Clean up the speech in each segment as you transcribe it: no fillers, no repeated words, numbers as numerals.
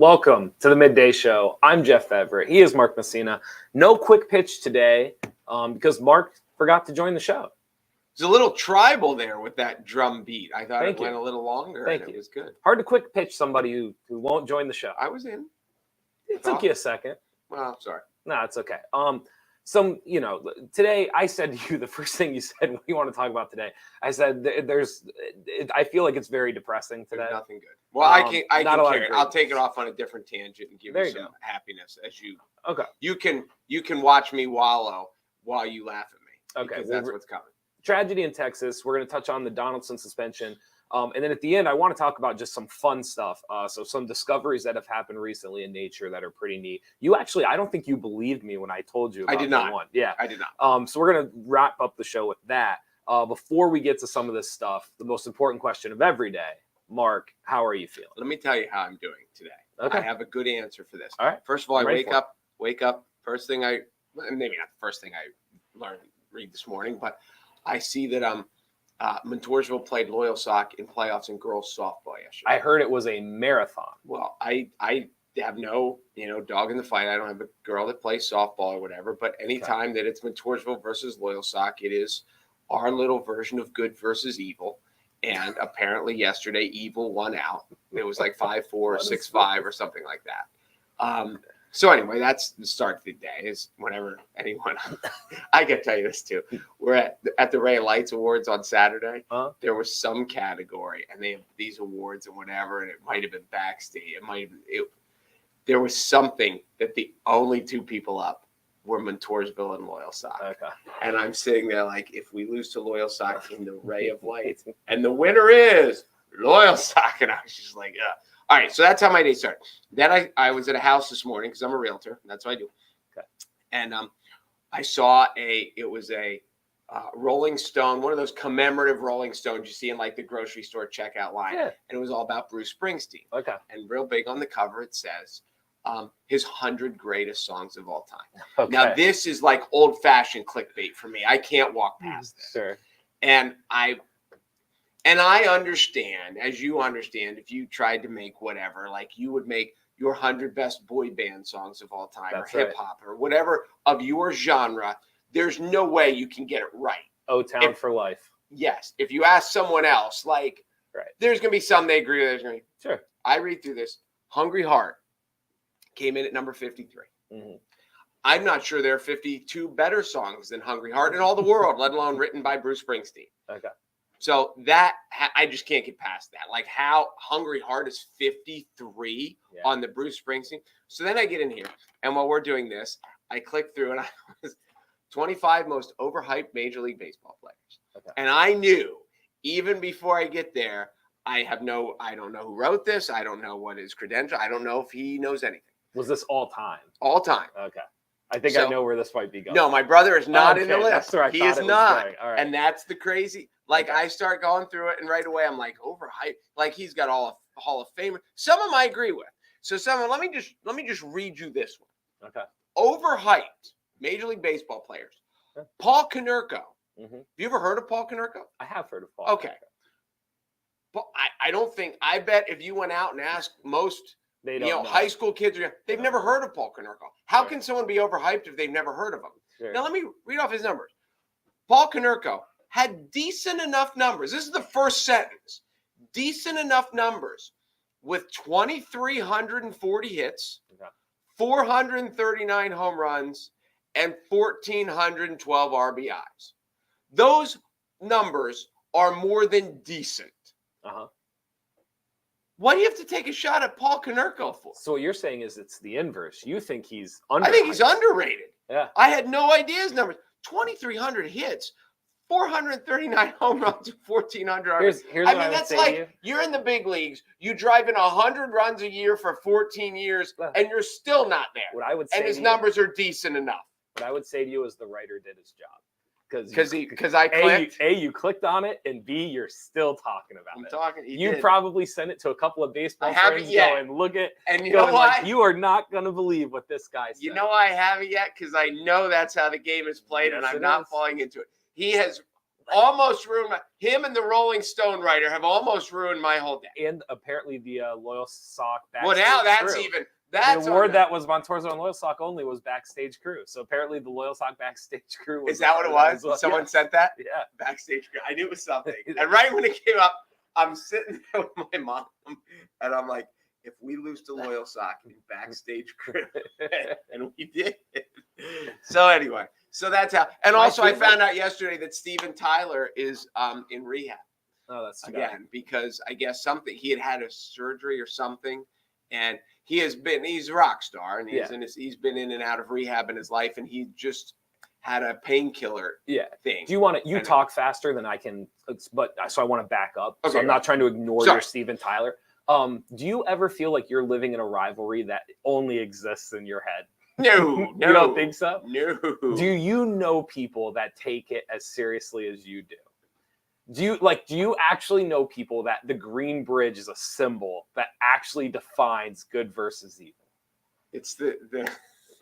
Welcome to the Midday Show. I'm Jeff Everett. He is Mark Messina. No quick pitch today because Mark forgot to join the show. There's a little tribal there with that drum beat. I thought Thank went you. a little longer. Thank and you. It was good. Hard to quick pitch somebody who won't join the show. I was in. It took you a second. Well, sorry. No, it's okay. Today I said to you, the first thing you said, what do you want to talk about today? I said, I feel like it's very depressing today. There's nothing good. Well, I can carry it. I'll take it off on a different tangent and give you some happiness as you. Okay. You can watch me wallow while you laugh at me. Okay. Because that's what's coming. Tragedy in Texas. We're going to touch on the Donaldson suspension. And then at the end, I want to talk about just some fun stuff. So some discoveries that have happened recently in nature that are pretty neat. You actually, I don't think you believed me when I told you about I did not. one. Yeah, I did not. So we're going to wrap up the show with that. Before we get to some of this stuff, the most important question of every day, Mark, how are you feeling? Let me tell you how I'm doing today. Okay. I have a good answer for this. All right. First of all, I wake up. First thing maybe not the first thing I read this morning, but I see that Montoursville played Loyalsock in playoffs in girls softball yesterday. I heard it was a marathon. Well, I have no dog in the fight. I don't have a girl that plays softball or whatever. But anytime that it's Montoursville versus Loyalsock, it is our little version of good versus evil. And apparently yesterday, evil won out. It was like 5-4, 6-5, or something like that. So anyway, that's the start of the day. Is whenever anyone, I can tell you this too. We're at the Ray of Lights Awards on Saturday. There was some category, and they have these awards and whatever, and it might have been backstage. There was something that the only two people up were Montoursville and Loyalsock. Okay. And I'm sitting there like, if we lose to Loyalsock in the Ray of Lights, and the winner is Loyalsock, and I was just like, ugh. All right, so that's how my day started. Then I was at a house this morning because I'm a realtor. And that's what I do. Okay. And I saw it was a Rolling Stone, one of those commemorative Rolling Stones you see in like the grocery store checkout line. Yeah. And it was all about Bruce Springsteen. Okay. And real big on the cover, it says his 100 greatest songs of all time. Okay. Now, this is like old-fashioned clickbait for me. I can't walk past this. Sure. And I understand, as you understand, if you tried to make whatever, like you would make your 100 best boy band songs of all time, or hip hop, or whatever of your genre, there's no way you can get it right. O-Town for life. Yes. If you ask someone else, like, there's going to be some they agree with. There's going to be. Sure. I read through this. Hungry Heart came in at number 53. Mm-hmm. I'm not sure there are 52 better songs than Hungry Heart in all the world, let alone written by Bruce Springsteen. Okay. So that I just can't get past that. Like how Hungry Heart is 53 on the Bruce Springsteen. So then I get in here, and while we're doing this, I click through, and I was 25 most overhyped Major League Baseball players. Okay. And I knew even before I get there, I don't know who wrote this. I don't know what his credential. I don't know if he knows anything. Was this all time? All time. Okay. I think I know where this might be going. No, my brother is not in the list. That's where I he thought is it was not. going. All right. And that's the crazy. Like I start going through it, and right away I'm like, overhyped. Like he's got all of Hall of Fame. Some of them I agree with. So let me just read you this one. Okay. Overhyped Major League Baseball players. Okay. Paul Konerko. Mm-hmm. Have you ever heard of Paul Konerko? I have heard of Paul. Okay. But I bet if you went out and asked most high school kids, they've never heard of Paul Konerko. How can someone be overhyped if they've never heard of him? Sure. Now let me read off his numbers. Paul Konerko had decent enough numbers. This is the first sentence. Decent enough numbers with 2,340 hits, 439 home runs, and 1,412 RBIs. Those numbers are more than decent. Uh-huh. Why do you have to take a shot at Paul Konerko for? So what you're saying is it's the inverse. You think he's underrated. I think he's underrated. Yeah. I had no idea his numbers. 2,300 hits, 439 home runs, and 1,400 RBIs. Here's what I would that's say like to you. You're in the big leagues. You drive in 100 runs a year for 14 years, and you're still not there. What I would say and his numbers are decent enough. What I would say to you is the writer did his job. Because I clicked. A, you clicked on it, and B, you're still talking about it. Talking. You probably sent it to a couple of baseball friends going, look at, and you know why? Like, you are not going to believe what this guy said. You know why I haven't yet? Because I know that's how the game is played, and I'm not falling into it. He has almost ruined him and the Rolling Stone writer have almost ruined my whole day. And apparently the Loyal Sock Well, backstage now that's crew. even that's the award that was Montourzo and Loyal Sock only was backstage crew. So apparently the Loyal Sock backstage crew was. Is that what it was? Well. Someone Yeah. sent that? Yeah. Backstage crew. I knew it was something. And right when it came up, I'm sitting there with my mom, and I'm like, if we lose to Loyal Sock in backstage crew, and we did. So anyway, so that's how. And also, I found out yesterday that Steven Tyler is in rehab. Oh, that's again because I guess he had a surgery or something, and he's a rock star, and he's been in and out of rehab in his life, and he just had a painkiller thing. Do you want to you talk faster than I can? But so I want to back up. Okay, so I'm not trying to ignore your Steven Tyler. Do you ever feel like you're living in a rivalry that only exists in your head? No, You don't think so? No. Do you know people that take it as seriously as you do? Do you actually know people that the Green Bridge is a symbol that actually defines good versus evil? It's the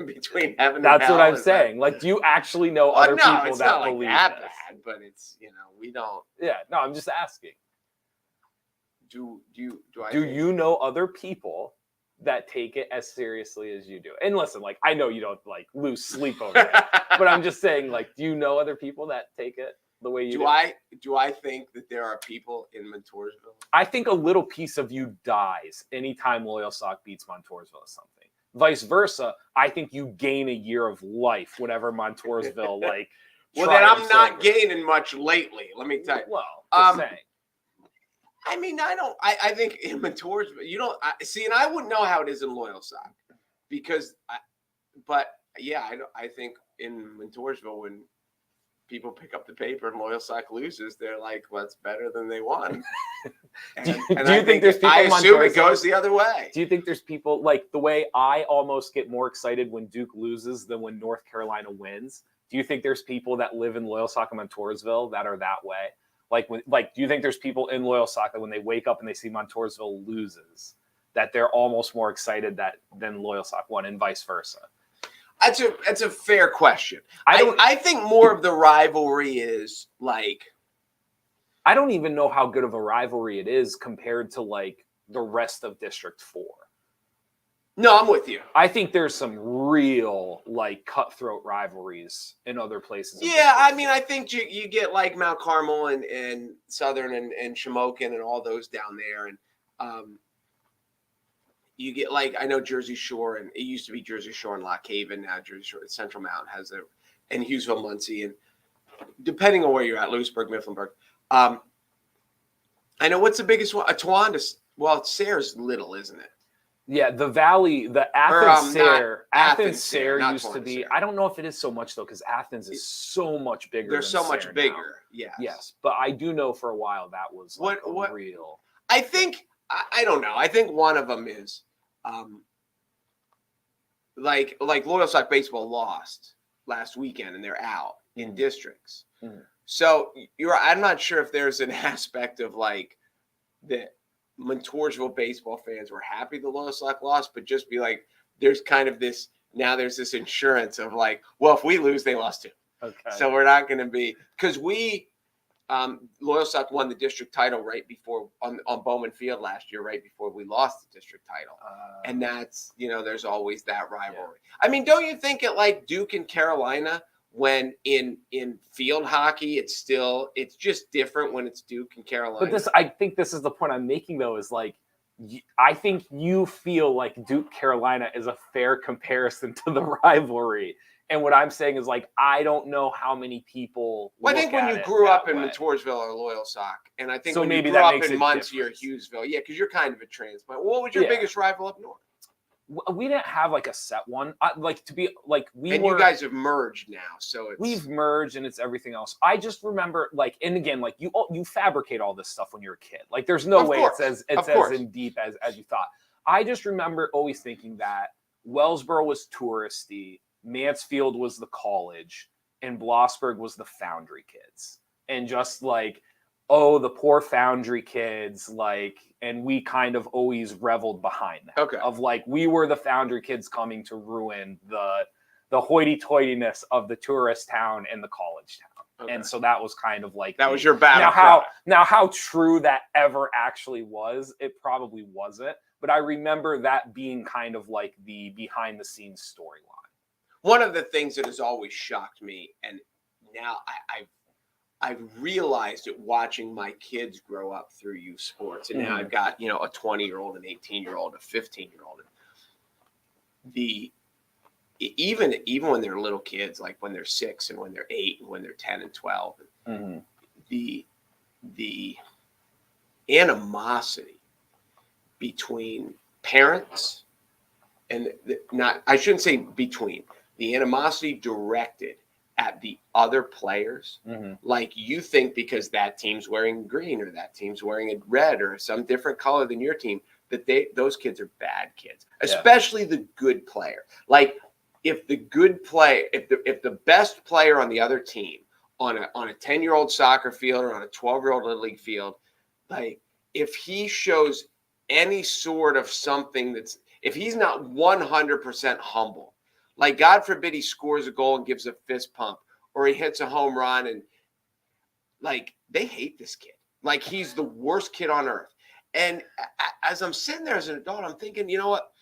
between heaven and That's hell. what I'm saying. Like, do you actually know other people it's that not believe like that this? bad, but it's we don't. Yeah, no, I'm just asking. Do you know other people that take it as seriously as you do? And listen, like, I know you don't like lose sleep over it, but I'm just saying, like, do you know other people that take it the way you do? Do I think that there are people in Montoursville? I think a little piece of you dies anytime Loyal Sock beats Montoursville or something. Vice versa, I think you gain a year of life whenever Montoursville like. Well, then I'm not gaining much lately. Let me tell you. Well, just saying. I mean, I think in Montoursville, you don't see, and I wouldn't know how it is in Loyal Sock because, I think in Montoursville when people pick up the paper and Loyal Sock loses, they're like, well, it's better than they won. Do you think there's people? I assume it goes the other way. Do you think there's people like the way I almost get more excited when Duke loses than when North Carolina wins? Do you think there's people that live in Loyal Sock and Montoursville that are that way? Do you think there's people in Loyal Sock that when they wake up and they see Montoursville loses, that they're almost more excited than Loyal Sock won, and vice versa? That's a fair question. I think more of the rivalry is like. I don't even know how good of a rivalry it is compared to like the rest of District 4. No, I'm with you. I think there's some real like cutthroat rivalries in other places. Yeah, I mean, I think you get like Mount Carmel and Southern and Shamokin and all those down there, and you get like I know Jersey Shore, and it used to be Jersey Shore and Lock Haven. Now Jersey Shore, Central Mountain has and Hughesville, Muncie, and depending on where you're at, Lewisburg, Mifflinburg. I know what's the biggest one. Towanda. Well, Sayre's little, isn't it? Yeah, the Valley, the Athens Sayre used to be. Sayre. I don't know if it is so much though, because Athens is so much bigger. They're so much bigger. Yeah. Yes, but I do know for a while that was like what real. I think I don't know. I think one of them is, like Loyal Sock baseball lost last weekend and they're out in districts. Mm. So I'm not sure if there's an aspect of like that. Montoursville baseball fans were happy the Loyal Sock lost, but just be like, there's kind of this there's this insurance of like, well, if we lose, they lost too. Okay. So we're not going to be because Loyal Sock won the district title right before on Bowman Field last year, right before we lost the district title, and that's there's always that rivalry. Yeah. I mean, don't you think it like Duke and Carolina? When in field hockey, it's just different when it's Duke and Carolina. But I think this is the point I'm making though, is like, I think you feel like Duke Carolina is a fair comparison to the rivalry. And what I'm saying is like, I don't know how many people. Well, I think when you grew up in Montoursville or Loyal Sock, and I think when you grew up in Muncie or Hughesville, yeah, because you're kind of a transplant. What was your biggest rival up north? We didn't have like a set one. You guys have merged now, so we've merged and it's everything else. I just remember like, and again, like you fabricate all this stuff when you're a kid. Like there's no way it's as in deep as you thought. I just remember always thinking that Wellsboro was touristy, Mansfield was the college, and Blossburg was the foundry kids, and just like, oh, the poor foundry kids, like, and we kind of always reveled behind that. Okay. Of like, we were the foundry kids coming to ruin the hoity-toityness of the tourist town and the college town. Okay. And so that was kind of like that was your battle. Now how true that ever actually was, it probably wasn't. But I remember that being kind of like the behind the scenes storyline. One of the things that has always shocked me, and now I've realized it watching my kids grow up through youth sports, and now I've got a 20-year-old, an 18-year-old, a 15-year-old. Even when they're little kids, like when they're 6 and when they're 8 and when they're 10 and 12, the animosity between parents and I shouldn't say between, the animosity directed at the other players. Like you think because that team's wearing green or that team's wearing a red or some different color than your team, that those kids are bad kids, especially the good player. Like if the good play, if the best player on the other team on a 10-year-old soccer field or on a 12-year-old little league field, like if he shows any sort of something if he's not 100% humble, like God forbid he scores a goal and gives a fist pump, or he hits a home run, and like they hate this kid. Like he's the worst kid on earth. And as I'm sitting there as an adult, I'm thinking, you know what?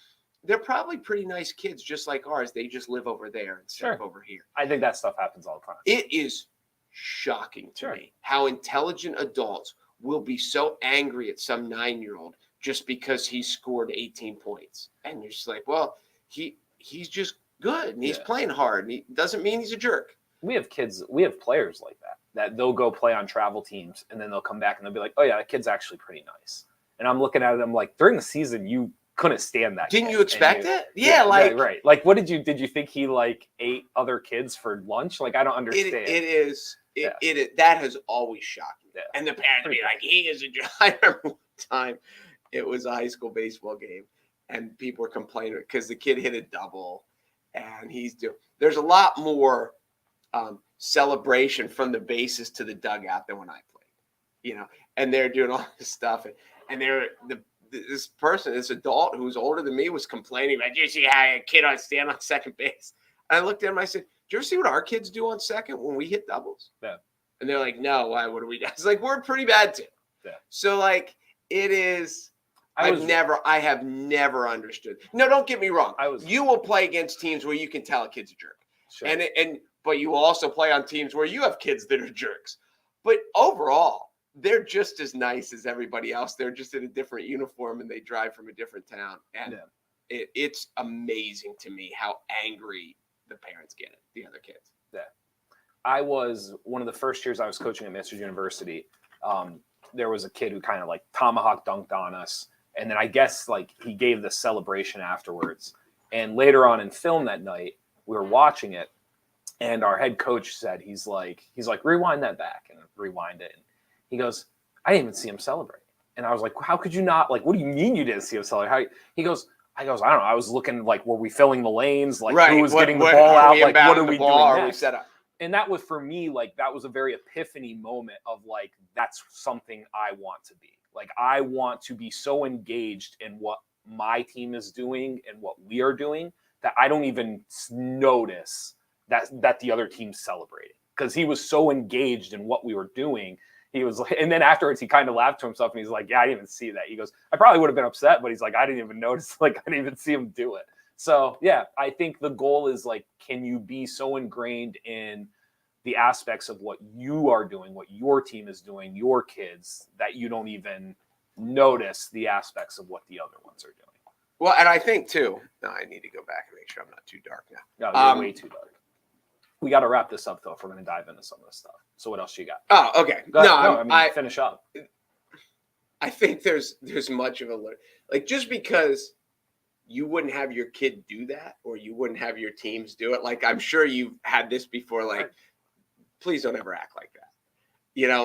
They're probably pretty nice kids, just like ours. They just live over there instead of over here. I think that stuff happens all the time. It is shocking to me how intelligent adults will be so angry at some 9-year-old just because he scored 18 points. And you're just like, well, he's just good and he's playing hard. And he doesn't mean he's a jerk. We have players like that they'll go play on travel teams and then they'll come back and they'll be like, oh yeah, that kid's actually pretty nice. And I'm looking at them like during the season, you couldn't stand that. Didn't you expect it? Yeah, right. Like, what did you think he like ate other kids for lunch? Like, I don't understand. That has always shocked me. Yeah. And the parents be like, he is a jerk. I remember one time it was a high school baseball game and people were complaining because the kid hit a double and there's a lot more celebration from the bases to the dugout than when I played, and they're doing all this stuff and this adult who's older than me was complaining about, you see how a kid stand on second base. And I looked at him and I said, do you ever see what our kids do on second when we hit doubles? Yeah. And they're like, no, why? What do we do? It's like, we're pretty bad too. Yeah. So like it is, I have never understood. No, don't get me wrong. You will play against teams where you can tell a kid's a jerk. Sure. But you will also play on teams where you have kids that are jerks. But overall, they're just as nice as everybody else. They're just in a different uniform and they drive from a different town. And it's amazing to me how angry the parents get at the other kids. Yeah. I was one of the first years I was coaching at Masters University. There was a kid who kind of like tomahawk dunked on us. And then I guess like he gave the celebration afterwards. And later on in film that night, we were watching it. And our head coach said, he's like, rewind that back and rewind it. And he goes, I didn't even see him celebrate. And I was like, how could you not? Like, what do you mean you didn't see him celebrate? He goes, I don't know. I was looking like, were we filling the lanes? Like, who was getting the ball out? Like, what are we doing next? And that was for me, like, that was a very epiphany moment of like, that's something I want to be. Like, I want to be so engaged in what my team is doing and what we are doing that I don't even notice that the other team's celebrating, because he was so engaged in what we were doing. He was like, and then afterwards he kind of laughed to himself and he's like, yeah, I didn't even see that. He goes, I probably would have been upset, but he's like, I didn't even notice. Like, I didn't even see him do it. So yeah, I think the goal is like, can you be so ingrained in the aspects of what you are doing, what your team is doing, your kids, that you don't even notice the aspects of what the other ones are doing. Well, and I think too, I need to go back and make sure I'm not too dark now. No, you're way too dark. We got to wrap this up though, if we're going to dive into some of this stuff. So what else you got? Oh, okay. Finish up. I think there's much of a like, just because you wouldn't have your kid do that or you wouldn't have your teams do it. Like, I'm sure you've had this before. Like, please don't ever act like that.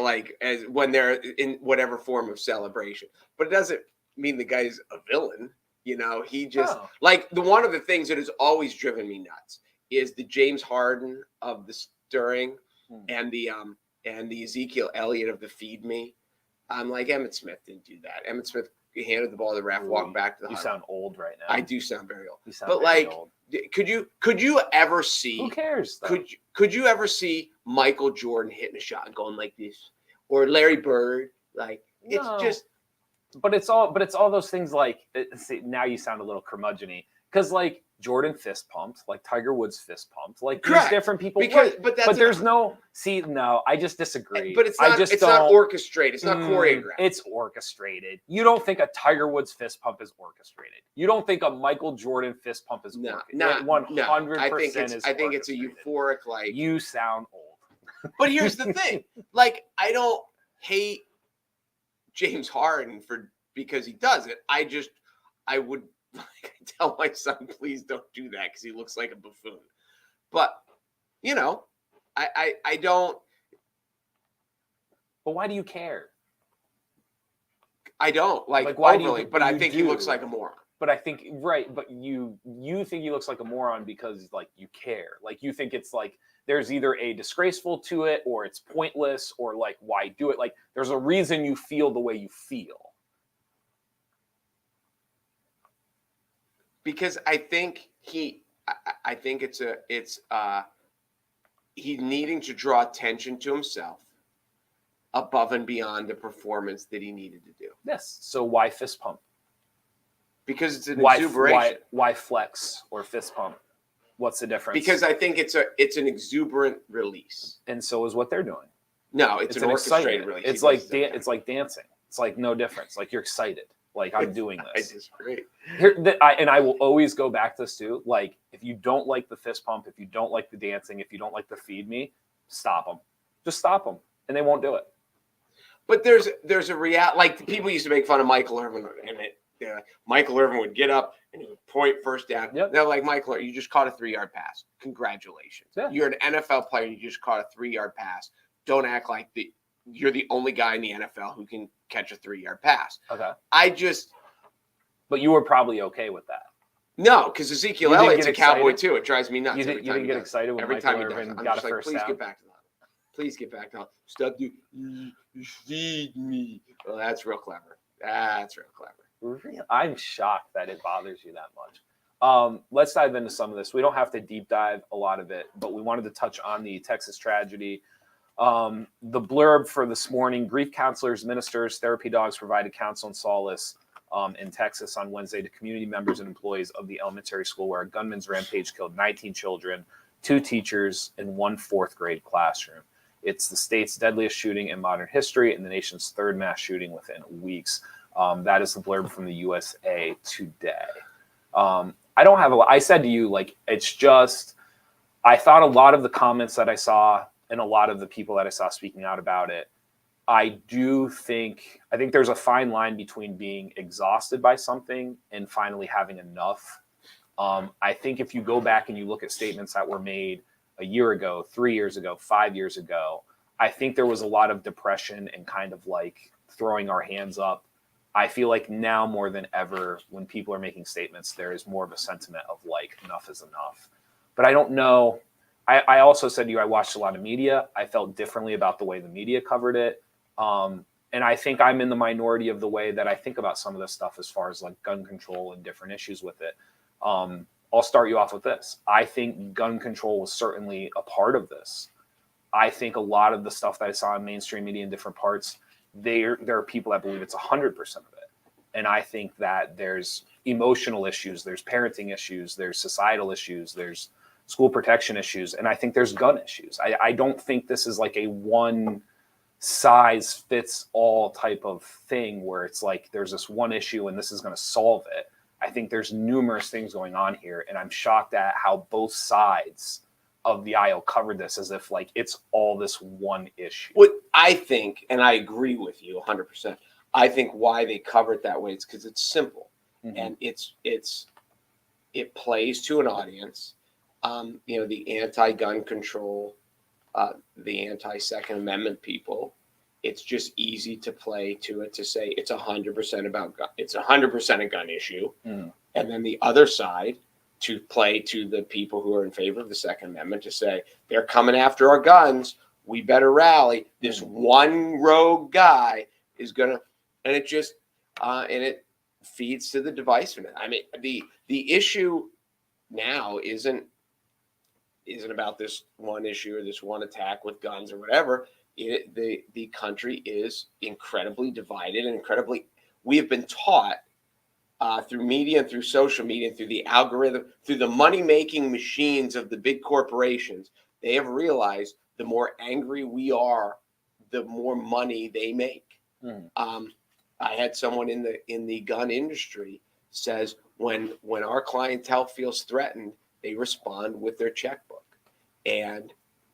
Like as when they're in whatever form of celebration. But it doesn't mean the guy's a villain. He just like one of the things that has always driven me nuts is the James Harden of the stirring and the Ezekiel Elliott of the feed me. I'm like, Emmitt Smith didn't do that. Emmitt Smith handed the ball to the ref, walked back to the huddle. You sound old right now. I do sound very old. You sound but very like, old. could you ever see? Who cares? Though? Could you ever see Michael Jordan hitting a shot and going like this, or Larry Bird? Like it's just. But it's all those things like. See, now you sound a little curmudgeon-y because like Jordan fist pumped, like Tiger Woods fist pumped, like these different people. But there's no. See, no, I just disagree. But it's not orchestrated. It's not choreographed. It's orchestrated. You don't think a Tiger Woods fist pump is orchestrated. You don't think a Michael Jordan fist pump is orchestrated. 100%. I think it's a euphoric like. You sound old. But here's the thing: like, I don't hate James Harden because he does it. I would tell my son, please don't do that because he looks like a buffoon. But I don't. But why do you care? I don't like why overly, but I think he looks like a moron. But I think but you think he looks like a moron because like you care. Like you think it's like there's either a disgraceful to it or it's pointless or like why do it? Like there's a reason you feel the way you feel. Because I think he's needing to draw attention to himself above and beyond the performance that he needed to do. Yes. So why fist pump? Because it's an exuberation. Why flex or fist pump? What's the difference? Because I think it's an exuberant release. And so is what they're doing. No, it's an orchestrated release. It's like it's like dancing. It's like no difference. Like you're excited. Like I'm doing this. I disagree. And I will always go back to this too. Like if you don't like the fist pump, if you don't like the dancing, if you don't like the feed me, stop them. Just stop them, and they won't do it. But there's a reality. Like people used to make fun of Michael Irvin, and Michael Irvin would get up and he would point first down. Yep. They're like, Michael, you just caught a 3-yard pass. Congratulations. Yeah. You're an NFL player. You just caught a 3-yard pass. Don't act like you're the only guy in the NFL who can catch a 3-yard pass. Okay. But you were probably okay with that. No, because Ezekiel Elliott's a Cowboy too. It drives me nuts. You didn't get excited when Michael Irvin got a first down? Please get back to that. Please get back to stop you feed me. Well, that's real clever. I'm shocked that it bothers you that much. Let's dive into some of this. We don't have to deep dive a lot of it, but we wanted to touch on the Texas tragedy. The blurb for this morning: grief counselors, ministers, therapy dogs provided counsel and solace in Texas on Wednesday to community members and employees of the elementary school where a gunman's rampage killed 19 children, 2 teachers, and 1 4th-grade classroom. It's the state's deadliest shooting in modern history and the nation's 3rd mass shooting within weeks. That is the blurb from the USA Today. I said to you, like, it's just, I thought a lot of the comments that I saw and a lot of the people that I saw speaking out about it, I think there's a fine line between being exhausted by something and finally having enough. I think if you go back and you look at statements that were made a year ago, 3 years ago, 5 years ago, I think there was a lot of depression and kind of like throwing our hands up. I feel like now more than ever, when people are making statements, there is more of a sentiment of like, enough is enough. But I don't know. I also said to you, I watched a lot of media. I felt differently about the way the media covered it. And I think I'm in the minority of the way that I think about some of this stuff as far as like gun control and different issues with it. I'll start you off with this. I think gun control was certainly a part of this. I think a lot of the stuff that I saw in mainstream media in different parts, there are people that believe it's 100% of it. And I think that there's emotional issues, there's parenting issues, there's societal issues, there's school protection issues, and I think there's gun issues. I don't think this is like a one size fits all type of thing where it's like there's this one issue and this is going to solve it. I think there's numerous things going on here, and I'm shocked at how both sides of the aisle covered this as if like it's all this one issue. What I think, and I agree with you 100%, I think why they cover it that way is because it's simple. Mm-hmm. And it plays to an audience. The anti-gun control, the anti-Second Amendment people, it's just easy to play to it, to say it's 100% about gun. It's 100% a gun issue. Mm. And then the other side to play to the people who are in favor of the Second Amendment to say they're coming after our guns. We better rally. This one rogue guy is going to, and it just, and it feeds to the divisiveness. I mean, the issue now isn't about this one issue or this one attack with guns or whatever. The country is incredibly divided and we have been taught through media and through social media and through the algorithm, through the money-making machines of the big corporations. They have realized the more angry we are, the more money they make. I had someone in the gun industry says when our clientele feels threatened, they respond with their checkbook. And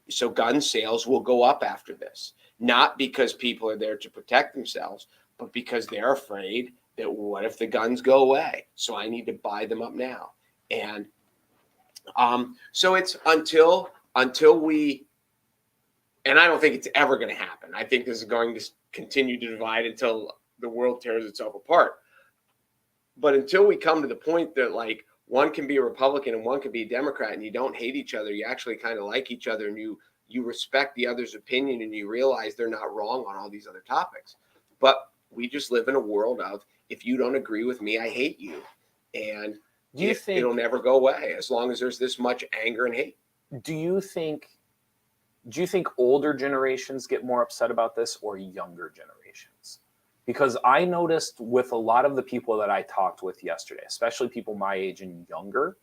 so gun sales will go up after this, not because people are there to protect themselves, but because they're afraid that what if the guns go away? So I need to buy them up now. And so it's until we, and I don't think it's ever going to happen. I think this is going to continue to divide until the world tears itself apart. But until we come to the point that like one can be a Republican and one can be a Democrat and you don't hate each other, you actually kind of like each other and you respect the other's opinion and you realize they're not wrong on all these other topics. But we just live in a world of, if you don't agree with me, I hate you. And it'll never go away as long as there's this much anger and hate. Do you think older generations get more upset about this or younger generations? Because I noticed with a lot of the people that I talked with yesterday, especially people my age and younger,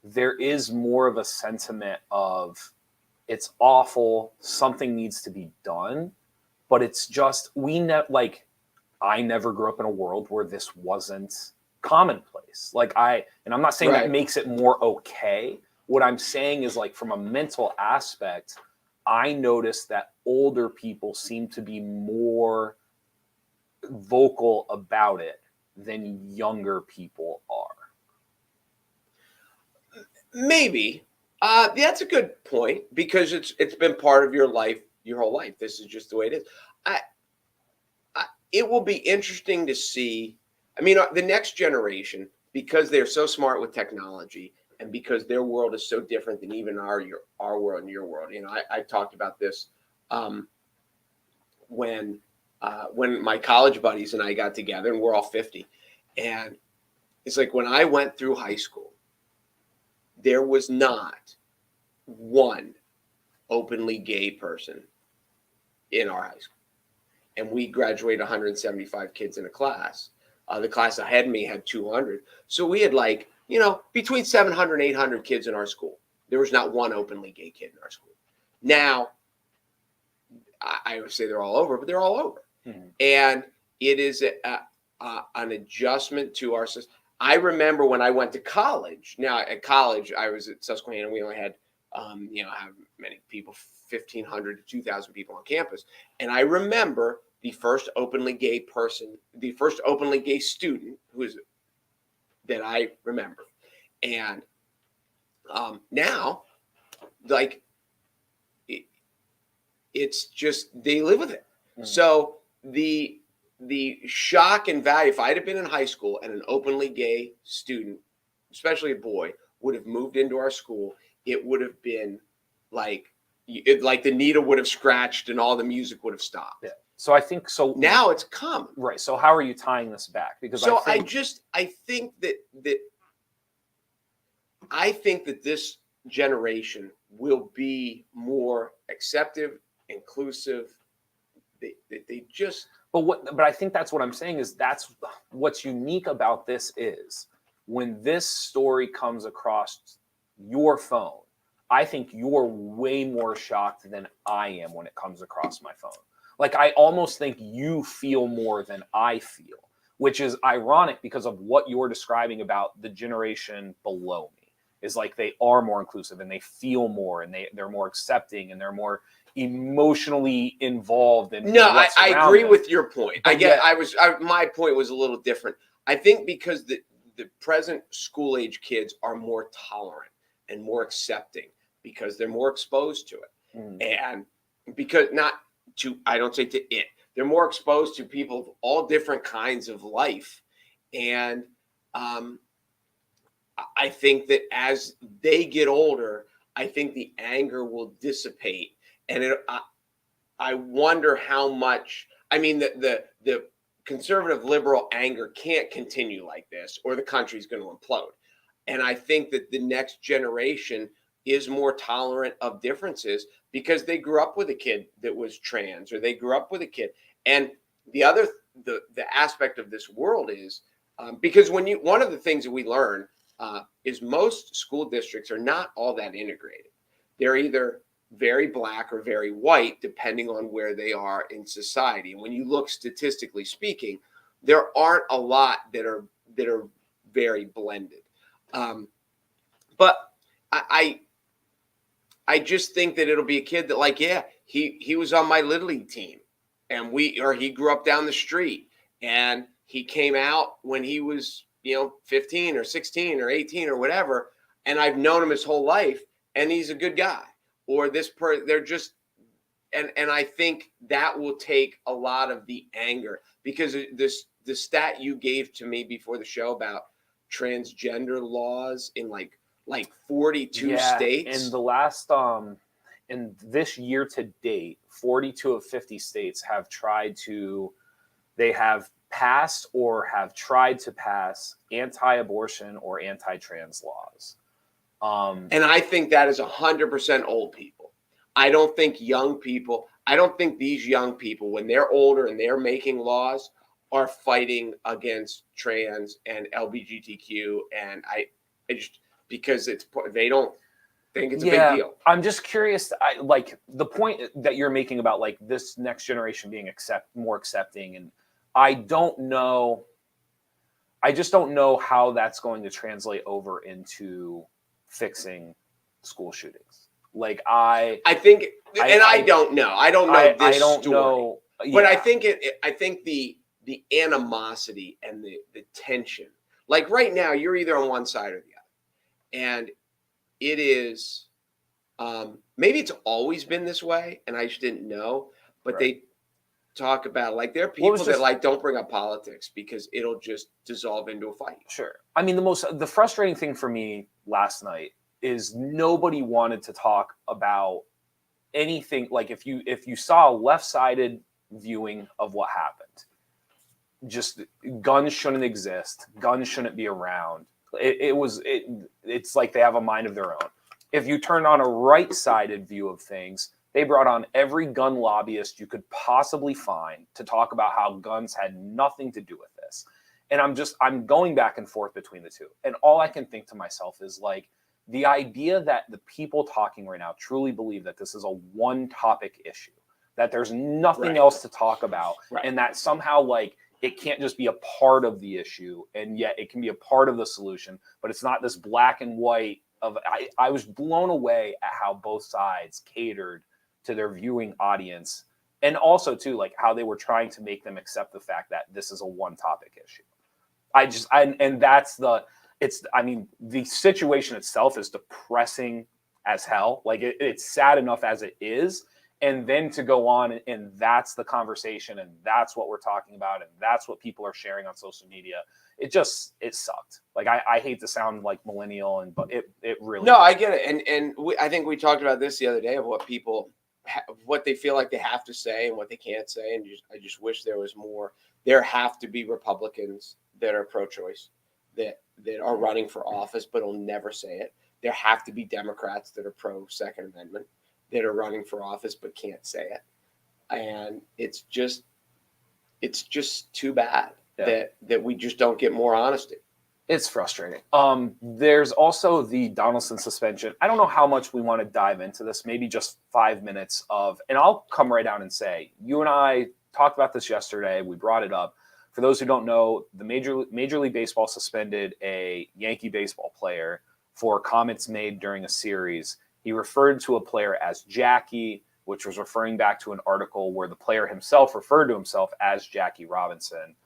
there is more of a sentiment of it's awful, something needs to be done, but it's just I never grew up in a world where this wasn't commonplace. And I'm not saying that makes it more okay. What I'm saying is like from a mental aspect, I noticed that older people seem to be more vocal about it than younger people are. Maybe. That's a good point because it's been part of your life, your whole life. This is just the way it is. It will be interesting to see. I mean, the next generation, because they're so smart with technology and because their world is so different than even our world and your world. You know, I talked about this when my college buddies and I got together, and we're all 50. And it's like when I went through high school, there was not one openly gay person in our high school. And we graduated 175 kids in a class. The class ahead of me had 200. So we had between 700 and 800 kids in our school. There was not one openly gay kid in our school. Now, I would say they're all over, but they're all over. Mm-hmm. And it is an adjustment to our system. I remember when I went to college. Now, at college, I was at Susquehanna. We only had, how many people, 1,500 to 2,000 people on campus. And I remember the first openly gay person, the first openly gay student that I remember. And now, it's just, they live with it. Mm-hmm. So the shock and value, if I'd have been in high school and an openly gay student, especially a boy, would have moved into our school, it would have been like the needle would have scratched and all the music would have stopped. Yeah. So I think so. Now it's common. Right. So how are you tying this back? Because I think that this generation will be more acceptive, inclusive. They just. But I think that's what I'm saying is that's what's unique about this is when this story comes across your phone, I think you're way more shocked than I am when it comes across my phone. Like, I almost think you feel more than I feel, which is ironic because of what you're describing about the generation below me. Is like they are more inclusive and they feel more and they're more accepting and they're more emotionally involved in what's I around agree them. With your point. My point was a little different. I think because the present school age kids are more tolerant and more accepting because they're more exposed to it. Mm. And because I don't say to it, they're more exposed to people of all different kinds of life. And I think that as they get older, I think the anger will dissipate. And I wonder how much, I mean, the conservative liberal anger can't continue like this, or the country's going to implode. And I think that the next generation is more tolerant of differences because they grew up with a kid that was trans, or they grew up with a kid. And the aspect of this world is because one of the things that we learn is most school districts are not all that integrated. They're either very black or very white, depending on where they are in society. And when you look statistically speaking, there aren't a lot that are very blended. But I just think that it'll be a kid that, like, yeah, he was on my Little League team, and he grew up down the street, and he came out when he was 15 or 16 or 18 or whatever, and I've known him his whole life, and he's a good guy. Or they're just, and I think that will take a lot of the anger, because the stat you gave to me before the show about transgender laws in like 42 states. In the last in this year to date, 42 of 50 states have passed or have tried to pass anti-abortion or anti-trans laws. And I think that is 100% old people. I don't think young people, I don't think these young people, when they're older and they're making laws, are fighting against trans and LGBTQ. And I just, because they don't think it's a big deal. I'm just curious. Like the point that you're making about like this next generation being more accepting. And I just don't know how that's going to translate over into fixing school shootings. Like I don't know. I don't know this I don't story. know. Yeah. But I think the animosity and the tension, like right now, you're either on one side or the other. And it is, maybe it's always been this way and I just didn't know, but right. They talk about, like, there are people that like don't bring up politics because it'll just dissolve into a fight. Sure. I mean, the frustrating thing for me last night is nobody wanted to talk about anything. Like if you saw a left-sided viewing of what happened, just guns shouldn't exist. Guns shouldn't be around. It's like they have a mind of their own. If you turn on a right-sided view of things, they brought on every gun lobbyist you could possibly find to talk about how guns had nothing to do with this. And I'm going back and forth between the two. And all I can think to myself is like the idea that the people talking right now truly believe that this is a one topic issue, that there's nothing else to talk about, and that somehow like it can't just be a part of the issue, and yet it can be a part of the solution, but it's not this black and white of I was blown away at how both sides catered to their viewing audience, and also too like how they were trying to make them accept the fact that this is a one topic issue. The situation itself is depressing as hell. Like it's sad enough as it is. And then to go on and that's the conversation and that's what we're talking about and that's what people are sharing on social media. It sucked. Like I hate to sound like millennial, but it really. No, I get it. And I think we talked about this the other day of what they feel like they have to say and what they can't say. And I just wish there was more. There have to be Republicans that are pro-choice, that are running for office, but will never say it. There have to be Democrats that are pro-Second Amendment, that are running for office, but can't say it. And it's just too bad that we just don't get more honesty. It's frustrating. There's also the Donaldson suspension. I don't know how much we want to dive into this, maybe just 5 minutes and I'll come right out and say, you and I talked about this yesterday. We brought it up. For those who don't know, the Major League Baseball suspended a Yankee baseball player for comments made during a series. He referred to a player as Jackie, which was referring back to an article where the player himself referred to himself as Jackie Robinson.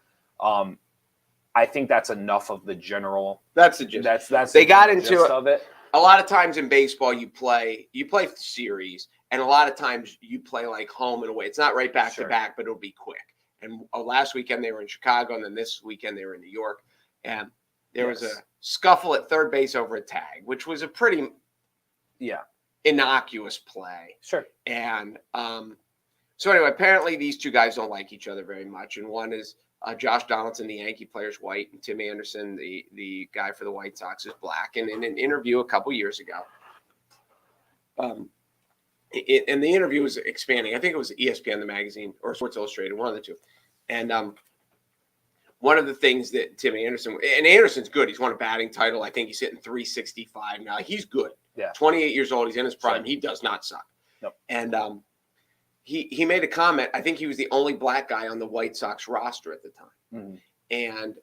I think that's enough of the general. That's the gist. That's they got into gist of it. A lot of times in baseball, you play series, and a lot of times you play like home and away. It's not right back to back, but it'll be quick. And last weekend they were in Chicago, and then this weekend they were in New York, and there was a scuffle at third base over a tag, which was a pretty innocuous play. Sure. And so anyway, apparently these two guys don't like each other very much, and one is Josh Donaldson, the Yankee player, is white, and Tim Anderson, the guy for the White Sox, is black. And in an interview a couple years ago, and the interview was expanding. I think it was ESPN, the magazine, or Sports Illustrated, one of the two. And one of the things that Tim Anderson, and Anderson's good. He's won a batting title. I think he's hitting 365 now. He's good. Yeah. 28 years old. He's in his prime. Sure. He does not suck. Nope. And he made a comment. I think he was the only black guy on the White Sox roster at the time. Mm-hmm. And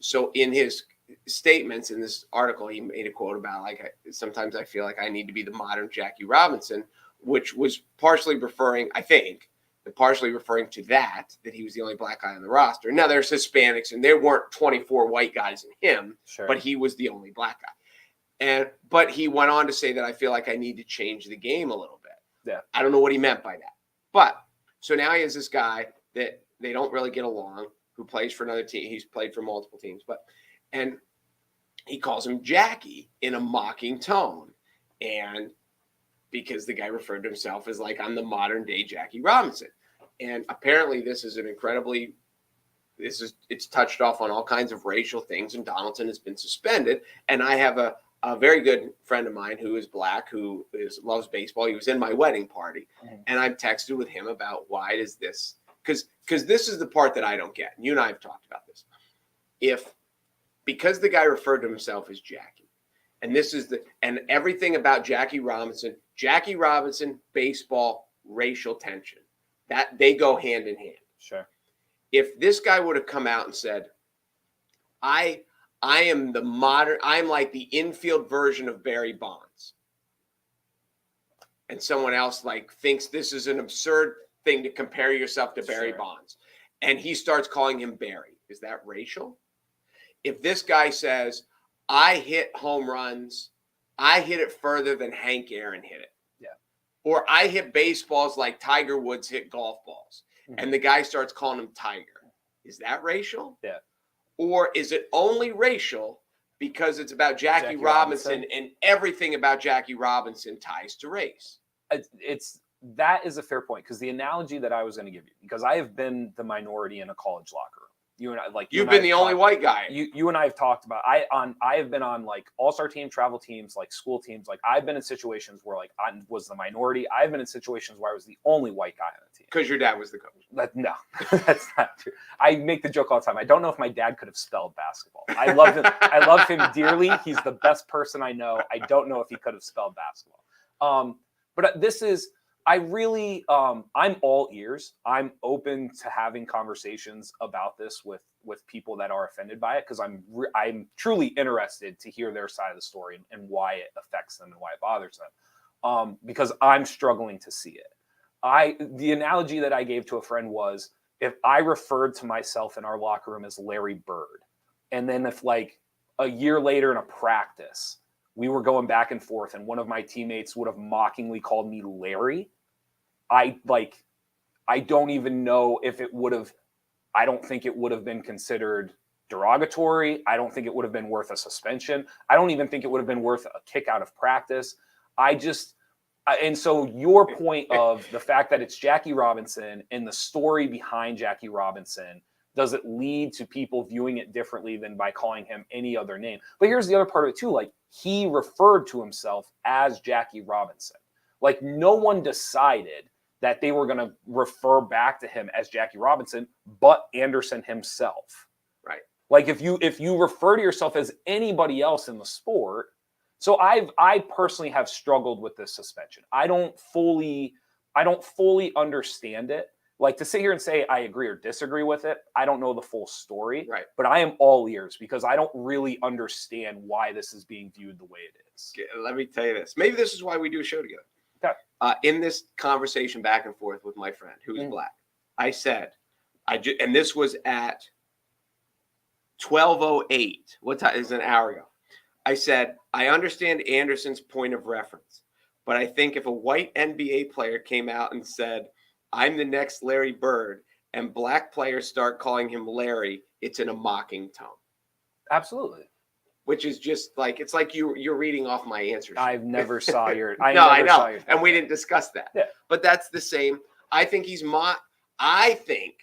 so in his statements in this article, he made a quote about, like, sometimes I feel like I need to be the modern Jackie Robinson, which was partially referring, I think, partially referring to that he was the only black guy on the roster. Now there's Hispanics, and there weren't 24 white guys in him, Sure. but he was the only black guy. But he went on to say that I feel like I need to change the game a little bit. Yeah. I don't know what he meant by that. But so now he has this guy that they don't really get along, who plays for another team. He's played for multiple teams, and he calls him Jackie in a mocking tone. And because the guy referred to himself as, like, I'm the modern day Jackie Robinson. And apparently this is it's touched off on all kinds of racial things, and Donaldson has been suspended. And I have a very good friend of mine who is black, who loves baseball. He was in my wedding party. Mm-hmm. And I've texted with him about why does this, because this is the part that I don't get. You and I have talked about this. Because the guy referred to himself as Jackie, and everything about Jackie Robinson, baseball, racial tension, that they go hand in hand. Sure. If this guy would have come out and said, I am I'm like the infield version of Barry Bonds, and someone else, like, thinks this is an absurd thing to compare yourself to Barry Sure. Bonds, and he starts calling him Barry, is that racial? If this guy says, I hit home runs, I hit it further than Hank Aaron hit it. Yeah. Or I hit baseballs like Tiger Woods hit golf balls. Mm-hmm. And the guy starts calling him Tiger. Is that racial? Yeah. Or is it only racial because it's about Jackie Robinson and everything about Jackie Robinson ties to race? That is a fair point, because the analogy that I was going to give you, because I have been the minority in a college locker room. You and I, like, you've been the only white guy. You and I have talked about. I have been on, like, all-star team, travel teams, like school teams. Like, I've been in situations where, like, I was the minority. I've been in situations where I was the only white guy on the team. Because your dad was the coach. No, that's not true. I make the joke all the time. I don't know if my dad could have spelled basketball. I love him. I love him dearly. He's the best person I know. I don't know if he could have spelled basketball. But this is. I really, I'm all ears. I'm open to having conversations about this with people that are offended by it, because I'm truly interested to hear their side of the story and why it affects them and why it bothers them, because I'm struggling to see it. The analogy that I gave to a friend was, if I referred to myself in our locker room as Larry Bird, and then if, like, a year later in a practice, we were going back and forth and one of my teammates would have mockingly called me Larry, I don't even know if it would have, I don't think it would have been considered derogatory. I don't think it would have been worth a suspension. I don't even think it would have been worth a kick out of practice. And so your point of the fact that it's Jackie Robinson and the story behind Jackie Robinson, does it lead to people viewing it differently than by calling him any other name? But here's the other part of it too. Like, he referred to himself as Jackie Robinson. Like, no one decided that they were going to refer back to him as Jackie Robinson, but Anderson himself. Right. Like, if you refer to yourself as anybody else in the sport. So I personally have struggled with this suspension. I don't fully understand it. Like, to sit here and say I agree or disagree with it, I don't know the full story. Right. But I am all ears, because I don't really understand why this is being viewed the way it is. Let me tell you this. Maybe this is why we do a show together. Okay. In this conversation back and forth with my friend who is black, I said, and this was at 12:08. What time is an hour ago? I said, I understand Anderson's point of reference, but I think if a white NBA player came out and said, I'm the next Larry Bird, and black players start calling him Larry, it's in a mocking tone. Absolutely. Which is just like, it's like you're reading off my answers. I've never saw your. I know, and we didn't discuss that. Yeah. But that's the same. I think he's I think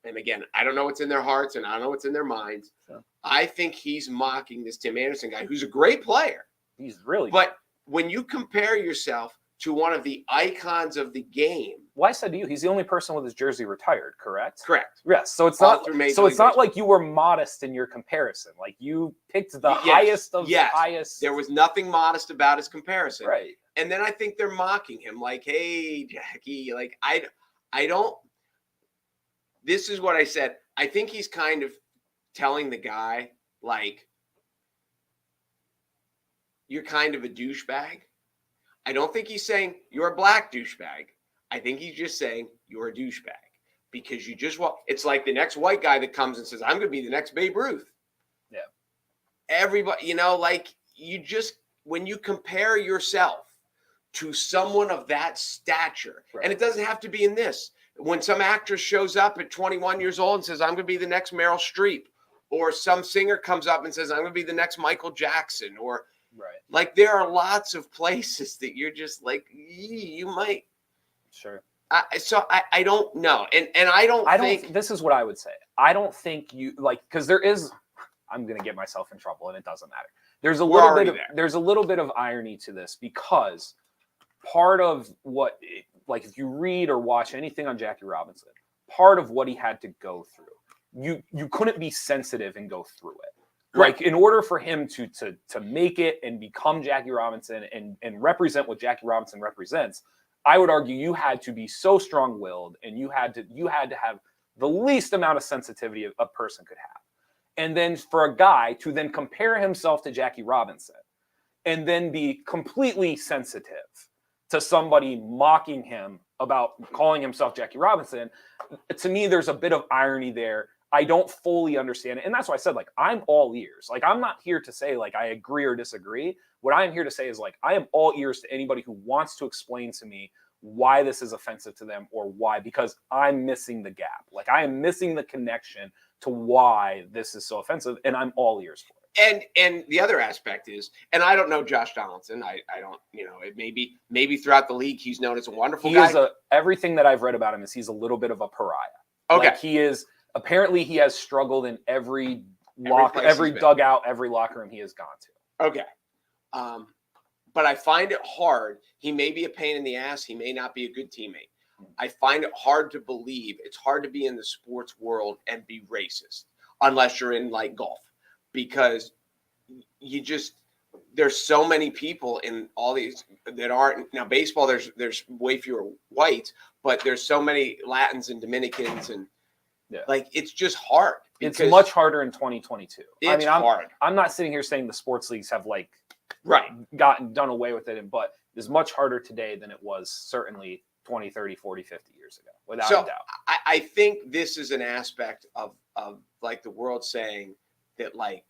and again, I don't know what's in their hearts and I don't know what's in their minds. Sure. I think he's mocking this Tim Anderson guy, who's a great player. He's really But when you compare yourself to one of the icons of the game. Well, I said to you, he's the only person with his jersey retired, correct? Correct. Yes. So it's All not through Major so League it's not Baseball. like you were modest in your comparison. Like you picked the Yes, highest of yes. the highest. There was nothing modest about his comparison. Right. And then I think they're mocking him like, hey, Jackie, like I don't. This is what I said. I think he's kind of telling the guy, like, you're kind of a douchebag. I don't think he's saying you're a black douchebag. I think he's just saying you're a douchebag because you just want. It's like the next white guy that comes and says, I'm going to be the next Babe Ruth. Yeah. Everybody, you know, like you just, when you compare yourself to someone of that stature, Right. and it doesn't have to be in this. When some actress shows up at 21 years old and says, I'm going to be the next Meryl Streep, or some singer comes up and says, I'm going to be the next Michael Jackson, or Right. like there are lots of places that you're just like, you might. Sure. So I don't know. And I don't think. This is what I would say. I don't think you like, because there is, I'm going to get myself in trouble and it doesn't matter. There's a little bit of irony to this because part of what, like if you read or watch anything on Jackie Robinson, part of what he had to go through, you couldn't be sensitive and go through it. Right. Like in order for him to make it and become Jackie Robinson and represent what Jackie Robinson represents, I would argue you had to be so strong-willed and you had to have the least amount of sensitivity a person could have. And then for a guy to then compare himself to Jackie Robinson and then be completely sensitive to somebody mocking him about calling himself Jackie Robinson, to me, there's a bit of irony there. I don't fully understand it. And that's why I said, like, I'm all ears. Like, I'm not here to say, like, I agree or disagree. What I'm here to say is, like, I am all ears to anybody who wants to explain to me why this is offensive to them or why, because I'm missing the gap. Like, I am missing the connection to why this is so offensive, and I'm all ears for it. And the other aspect is, and I don't know Josh Donaldson. I don't, you know, it maybe throughout the league he's known as a wonderful guy. Everything that I've read about him is he's a little bit of a pariah. Okay. Like he is. Apparently, he has struggled in every dugout, every locker room he has gone to. Okay. But I find it hard. He may be a pain in the ass. He may not be a good teammate. I find it hard to believe. It's hard to be in the sports world and be racist unless you're in like golf, because there's so many people in all these that aren't now baseball. There's way fewer whites, but there's so many Latins and Dominicans and. Yeah. Like it's just hard. It's much harder in 2022. It's hard. I'm not sitting here saying the sports leagues have like right done away with it, but it's much harder today than it was certainly 20, 30, 40, 50 years ago, without a doubt. I think this is an aspect of like the world saying that like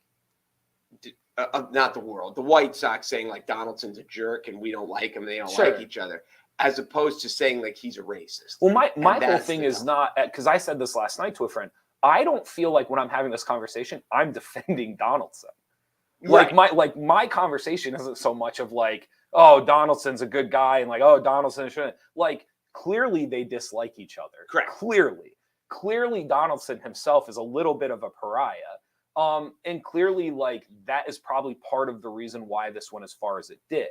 not the world, the White Sox saying like Donaldson's a jerk and we don't like him, they don't like each other. As opposed to saying like he's a racist. Well, my whole thing is not, because I said this last night to a friend. I don't feel like when I'm having this conversation, I'm defending Donaldson. Right. Like my conversation isn't so much of like, oh, Donaldson's a good guy and like, oh, Donaldson shouldn't. Like clearly they dislike each other. Correct. Clearly Donaldson himself is a little bit of a pariah. And clearly like that is probably part of the reason why this went as far as it did.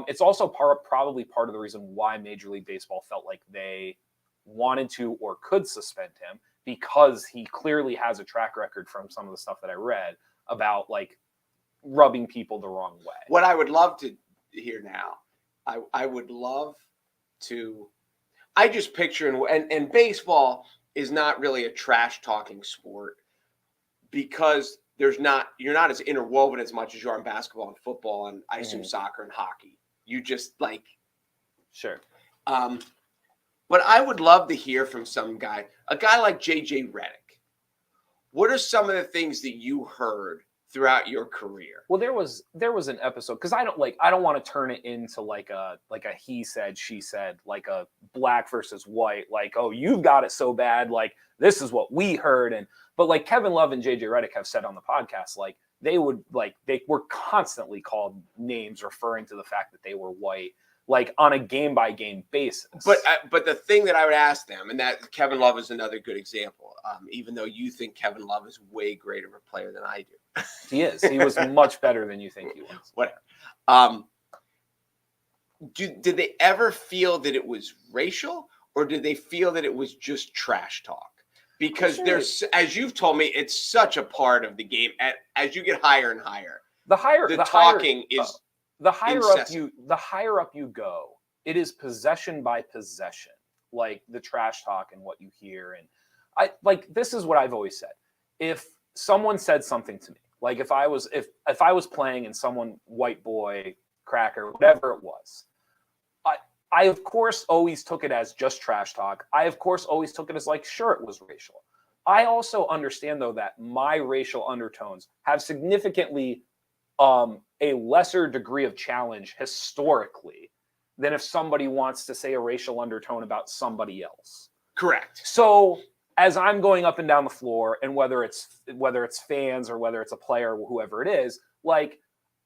It's also probably part of the reason why Major League Baseball felt like they wanted to or could suspend him, because he clearly has a track record from some of the stuff that I read about like rubbing people the wrong way. What I would love to hear now, I would love to, I just picture, and baseball is not really a trash talking sport because you're not as interwoven as much as you are in basketball and football and I assume soccer and hockey. You just like. Sure. But I would love to hear from a guy like JJ Redick. What are some of the things that you heard throughout your career? Well, there was an episode, because I don't want to turn it into like a he said, she said, like a black versus white, like, oh, you've got it so bad, like this is what we heard. But like Kevin Love and JJ Redick have said on the podcast, like they were constantly called names referring to the fact that they were white. like on a game-by-game basis. But the thing that I would ask them, and that Kevin Love is another good example, even though you think Kevin Love is way greater of a player than I do. He is. He was much better than you think he was. Whatever. Did they ever feel that it was racial, or did they feel that it was just trash talk? Because there's, as you've told me, it's such a part of the game. As you get higher and higher, the talking is the higher incessant. the higher up you go, it is possession by possession, like the trash talk and what you hear. And this is what I've always said. If someone said something to me, like if I was playing and someone, white boy, cracker, whatever it was, I of course always took it as just trash talk. I of course always took it as like, sure, it was racial. I also understand though that my racial undertones have significantly a lesser degree of challenge historically than if somebody wants to say a racial undertone about somebody else. Correct. So as I'm going up and down the floor, and whether it's fans or whether it's a player, whoever it is, like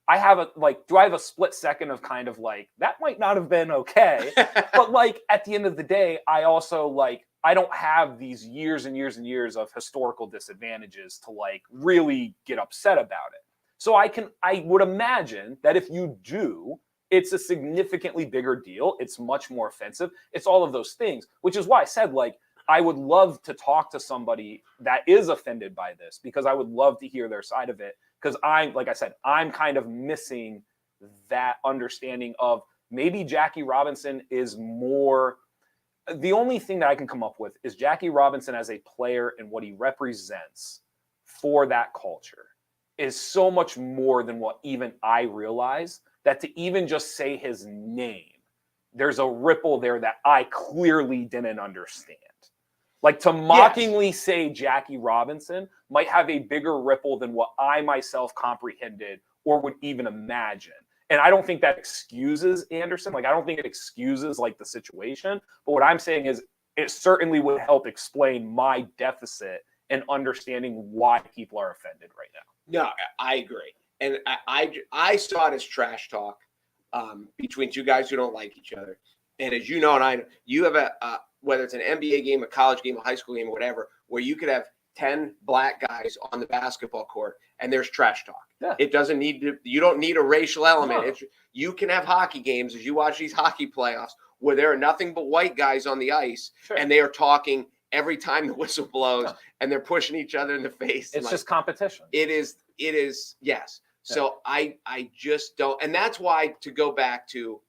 I have do I have a split second of kind of like, that might not have been okay. But like at the end of the day, I also I don't have these years and years and years of historical disadvantages to like really get upset about it. So I would imagine that if you do, it's a significantly bigger deal. It's much more offensive. It's all of those things, which is why I said, like, I would love to talk to somebody that is offended by this, because I would love to hear their side of it. Because like I said, I'm kind of missing that understanding of maybe Jackie Robinson is more. The only thing that I can come up with is Jackie Robinson as a player and what he represents for that culture is so much more than what even I realize, that to even just say his name, there's a ripple there that I clearly didn't understand. Like to mockingly say Jackie Robinson might have a bigger ripple than what I myself comprehended or would even imagine. And I don't think that excuses Anderson. Like, I don't think it excuses like the situation. But what I'm saying is it certainly would help explain my deficit in understanding why people are offended right now. No, I agree. And I saw it as trash talk between two guys who don't like each other. And as you know, and I know, you have whether it's an NBA game, a college game, a high school game, or whatever, where you could have 10 black guys on the basketball court and there's trash talk. Yeah. It doesn't need to, you don't need a racial element. No. You can have hockey games as you watch these hockey playoffs where there are nothing but white guys on the ice, and they are talking every time the whistle blows and they're pushing each other in the face. It's just competition. It is, yes. Yeah. So I just don't, and that's why, to go back to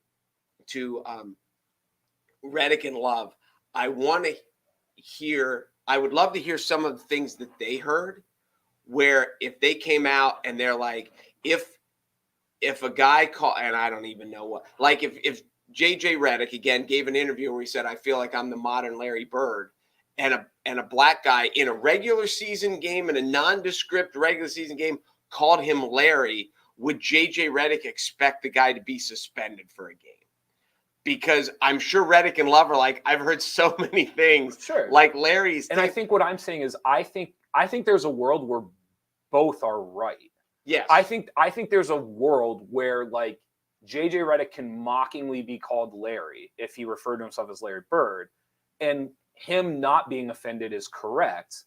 Redick and Love, I would love to hear some of the things that they heard, where if they came out and they're like, if a guy called, and I don't even know what, like if JJ Redick again gave an interview where he said, I feel like I'm the modern Larry Bird, and a black guy in a regular season game, in a nondescript regular season game, called him Larry, would JJ Redick expect the guy to be suspended for a game? Because I'm sure Redick and Love are like, I've heard so many things like Larry's. And I think what I'm saying is I think there's a world where both are right. Yes. I think there's a world where like JJ Redick can mockingly be called Larry if he referred to himself as Larry Bird, and him not being offended is correct.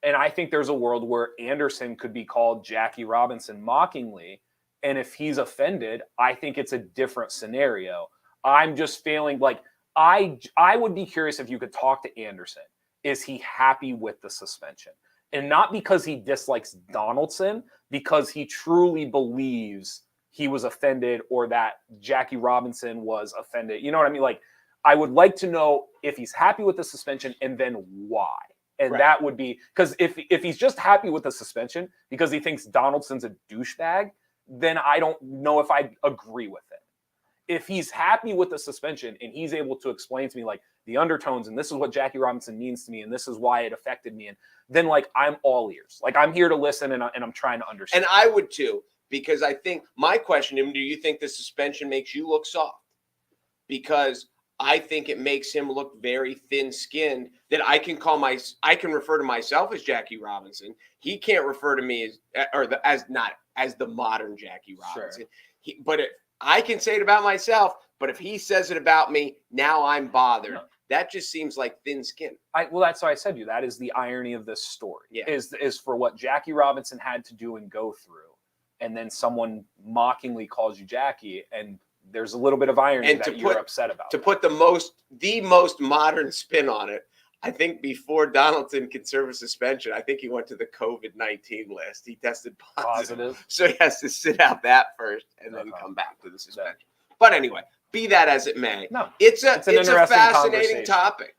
And I think there's a world where Anderson could be called Jackie Robinson mockingly, and if he's offended, I think it's a different scenario. I'm just feeling like I would be curious if you could talk to Anderson. Is he happy with the suspension? And not because he dislikes Donaldson, because he truly believes he was offended or that Jackie Robinson was offended. You know what I mean? Like, I would like to know if he's happy with the suspension and then why. And that would be, because if he's just happy with the suspension because he thinks Donaldson's a douchebag, then I don't know if I agree with it. If he's happy with the suspension and he's able to explain to me like the undertones and this is what Jackie Robinson means to me and this is why it affected me, and then like I'm all ears. Like I'm here to listen and I'm trying to understand. And I would too, because I think my question to him, do you think the suspension makes you look soft? Because I think it makes him look very thin-skinned, that I can refer to myself as Jackie Robinson. He can't refer to me as the modern Jackie Robinson. Sure. I can say it about myself, but if he says it about me, now I'm bothered. No. That just seems like thin skin. Well, that's why I said to you, that is the irony of this story. Yeah. Is for what Jackie Robinson had to do and go through, and then someone mockingly calls you Jackie, and there's a little bit of irony that you're upset about. To put the most modern spin on it, I think before Donaldson can serve a suspension, I think he went to the COVID-19 list. He tested positive. So he has to sit out that first and then come back to the suspension. But anyway, be that as it may, it's a fascinating topic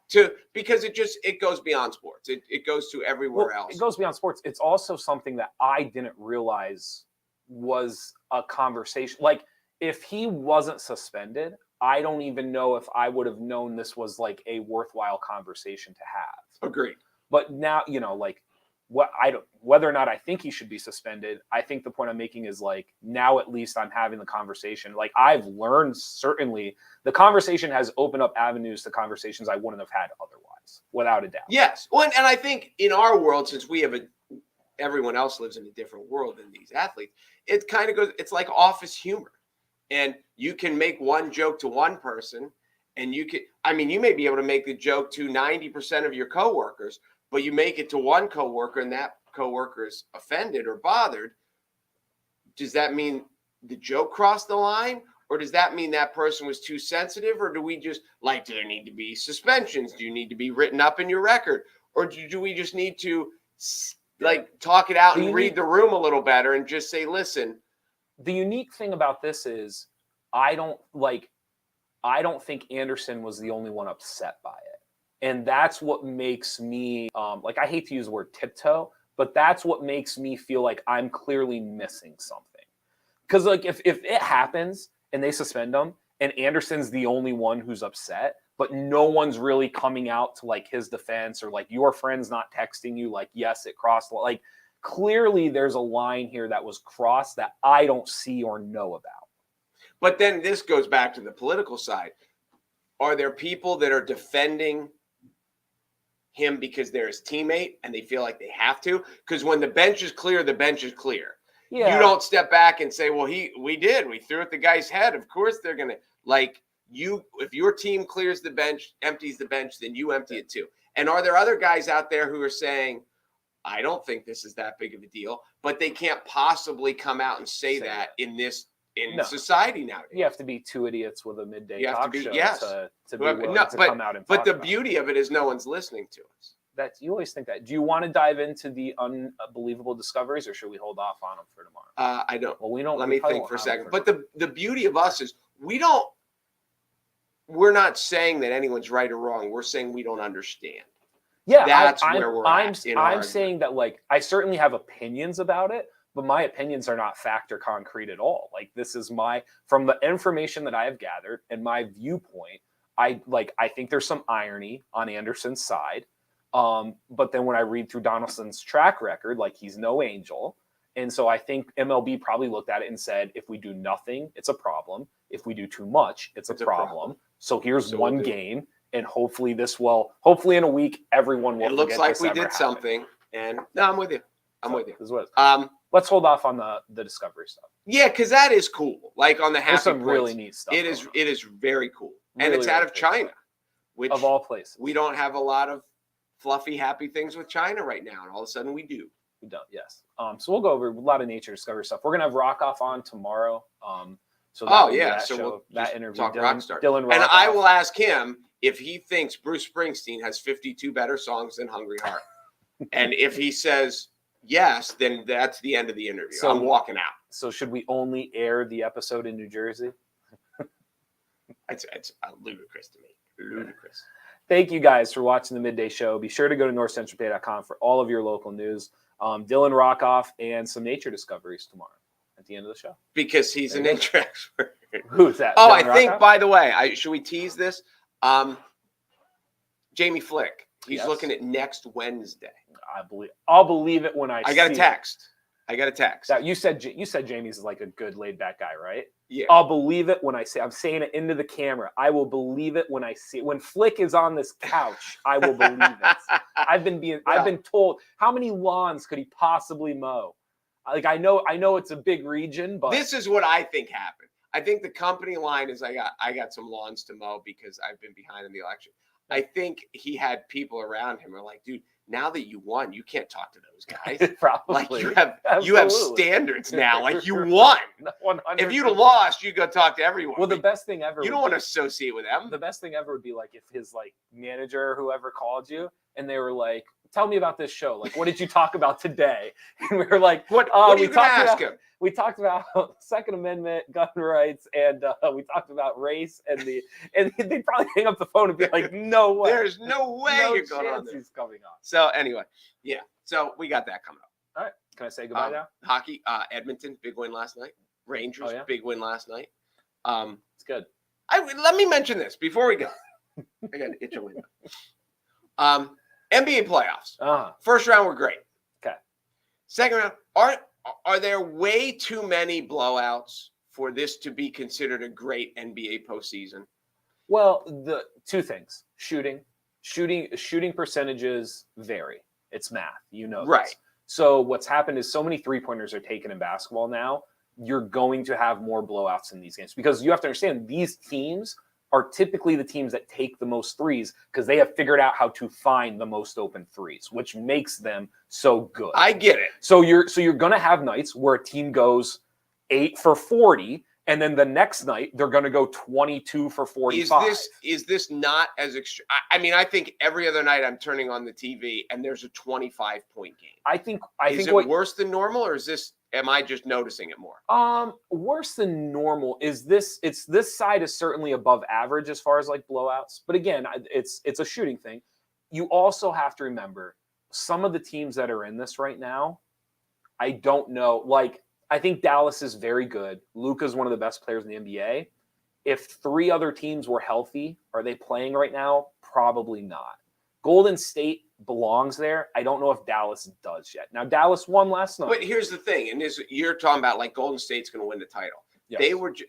because it goes beyond sports. It goes to everywhere else. It goes beyond sports. It's also something that I didn't realize was a conversation. Like, if he wasn't suspended, I don't even know if I would have known this was like a worthwhile conversation to have. Agreed. But now, like whether or not I think he should be suspended, I think the point I'm making is like, now at least I'm having the conversation. Like, I've learned, certainly the conversation has opened up avenues to conversations I wouldn't have had otherwise, without a doubt. Yes. Well, and I think in our world, since we have everyone else lives in a different world than these athletes, it kind of goes, it's like office humor. And you can make one joke to one person, and you may be able to make the joke to 90% of your coworkers, but you make it to one coworker and that coworker is offended or bothered. Does that mean the joke crossed the line? Or does that mean that person was too sensitive? Or do we just, like, do there need to be suspensions? Do you need to be written up in your record? Or do we just need to, like, talk it out and read the room a little better and just say, listen. The unique thing about this is I don't think Anderson was the only one upset by it. And that's what makes me, I hate to use the word tiptoe, but that's what makes me feel like I'm clearly missing something. Because, like, if it happens and they suspend him and Anderson's the only one who's upset, but no one's really coming out to, like, his defense, or, like, your friend's not texting you, like, yes, it crossed, like, clearly there's a line here that was crossed that I don't see or know about. But then this goes back to the political side. Are there people that are defending him because they're his teammate and they feel like they have to? Because when the bench is clear, the bench is clear. Yeah. You don't step back and say, well, we threw at the guy's head. Of course they're going to, like, if your team clears the bench, empties the bench, then you empty it too. And are there other guys out there who are saying, I don't think this is that big of a deal, but they can't possibly come out and say that in society nowadays? You have to be two idiots with a midday talk show to be willing to come out and talk. But the beauty of it is no one's listening to us. You always think that. Do you want to dive into the unbelievable discoveries, or should we hold off on them for tomorrow? I don't. Well, we don't. Let me think for a second. But the beauty of us is we're not saying that anyone's right or wrong. We're saying we don't understand. Yeah, that's where we're at. I'm saying that, like, I certainly have opinions about it, but my opinions are not fact or concrete at all. Like, this is from the information that I have gathered and my viewpoint, I think there's some irony on Anderson's side. But then when I read through Donaldson's track record, like, he's no angel. And so I think MLB probably looked at it and said, if we do nothing, it's a problem. If we do too much, it's a problem. So here's one game. And hopefully in a week, everyone will. It looks like we did something. And no, I'm with you. I'm with you. Let's hold off on the discovery stuff. Yeah, because that is cool. Like, on the happy There's some points, really neat stuff. It is very cool. And it's out of China, which, of all places, we don't have a lot of fluffy, happy things with China right now. And all of a sudden we do. We don't, yes. So we'll go over a lot of nature discovery stuff. We're going to have Rockoff on tomorrow. So that interview, talk Rockstar. Dylan Rockoff. And I will ask him if he thinks Bruce Springsteen has 52 better songs than Hungry Heart. And if he says yes, then that's the end of the interview. So I'm walking out. So should we only air the episode in New Jersey? It's ludicrous to me. Ludicrous. Thank you guys for watching the Midday Show. Be sure to go to NorthcentralPa.com for all of your local news. Dylan Rockoff and some nature discoveries tomorrow at the end of the show. Because he's a nature expert. Who's that? Oh, Dylan I think, Rockoff? by the way, should we tease this? Jamie Flick. He's looking at next Wednesday. I'll believe it when I got a text. I got a text. Now, you said Jamie's like a good laid back guy, right? Yeah. I'll believe it when I see. I'm saying it into the camera. I will believe it when I see it. When Flick is on this couch, I will believe it. I've been told, how many lawns could he possibly mow? Like, I know it's a big region, but this is what I think happened. I think the company line is I got some lawns to mow because I've been behind in the election. I think he had people around him who are like, dude, now that you won, you can't talk to those guys. Probably. Like you have standards now. Like you won. 100%. If you'd have lost, you go talk to everyone. Well, the best thing ever. You don't want to associate with them. The best thing ever would be like if his like manager or whoever called you and they were like, "Tell me about this show. Like, what did you talk about today?" And we were like, "What are you gonna ask him?" We talked about Second Amendment, gun rights, and we talked about race and they'd probably hang up the phone and be like, "No way. There's no way no you're going on chance he's coming on." So anyway, yeah. So we got that coming up. All right. Can I say goodbye now? Hockey, Edmonton, big win last night. Rangers, big win last night. It's good. Let me mention this before we go. I got an itch on my nose. NBA playoffs. First round were great. Okay. Second round, are there way too many blowouts for this to be considered a great NBA postseason? Well, the two things: shooting percentages vary. It's math, you know. Right. This. So what's happened is so many 3-pointers are taken in basketball now. You're going to have more blowouts in these games because you have to understand these teams are typically the teams that take the most threes because they have figured out how to find the most open threes, which makes them so good. I get it. So you're going to have nights where a team goes 8 for 40, and then the next night they're going to go 22 for 45. Is this not as extreme? I mean, I think every other night I'm turning on the TV and there's a 25-point game. I think is it worse than normal, or is this? Am I just noticing it more? Worse than normal is this. It's this side is certainly above average as far as like blowouts. But again, it's a shooting thing. You also have to remember some of the teams that are in this right now. I don't know. Like I think Dallas is very good. Luka is one of the best players in the NBA. If 3 other teams were healthy, are they playing right now? Probably not. Golden State belongs there. I don't know if Dallas does yet. Now, Dallas won last night. But here's the thing, and you're talking about like Golden State's going to win the title. Yes.